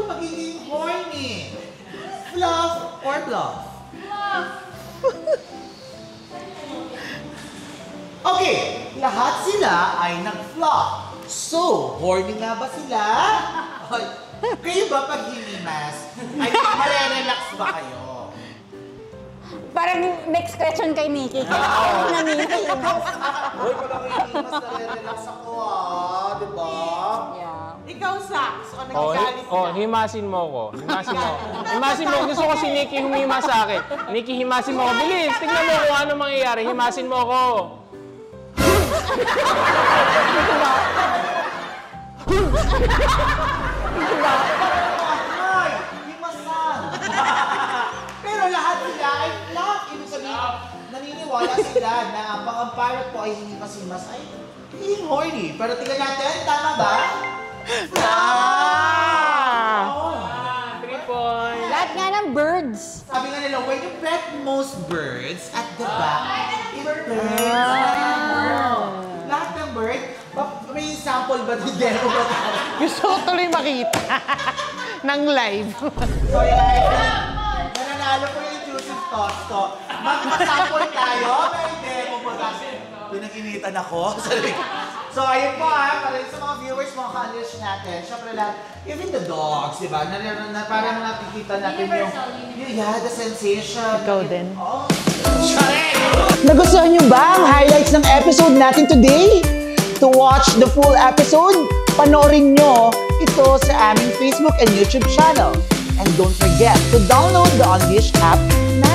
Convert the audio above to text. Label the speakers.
Speaker 1: magiging horny? Fluff or bluff?
Speaker 2: Fluff.
Speaker 1: Okay, lahat sila ay nag-fluff. So, horny nga ba sila? Kayo ba pag hinimas? Ay, marerelax ba kayo?
Speaker 2: Parang next question kay Nikki. Kaya naninihimas.
Speaker 1: Uy, pag ako hinimas, narerelax ako diba?
Speaker 2: Yeah.
Speaker 3: Ikaw, Sax, o nagagalit ka?
Speaker 4: Himasin mo ko. Himasin mo. Himasin mo. Gusto ko si Nikki humimas sa akin. Nikki, himasin mo ko. Bilis, tignan mo kung ano mangyayari. Himasin mo ko.
Speaker 1: Ay, himasan! Pero lahat sila ay fluff. Ibig sabihin, naniniwala sila na pag ang parrot po ay hinimas-himas ay hindi horny. Pero tingnan natin, tama ba? Oh.
Speaker 4: 3 points.
Speaker 2: Lahat nga ng birds.
Speaker 1: Sabi nga nila, when you pet most birds at the back, it burns. Lahat ng bird, may sample ba din? Demo ba tayo?
Speaker 3: Gusto ko tuloy makita ng live.
Speaker 1: So guys, nananalo ko yung intrusive thoughts ko. Magpasample tayo, may demo ba kasi? Pinag-initan ako. So ayun po para sa mga viewers, mga ka-unleash natin, syempre lahat, even the dogs, di ba? Parang nakikita natin yung, the sensation.
Speaker 3: Ikaw din.
Speaker 1: Oh.
Speaker 5: Nagustuhan niyo ba ang highlights ng episode natin today? To watch the full episode, panoorin nyo ito sa aming Facebook and YouTube channel. And don't forget to download the Unleash app now.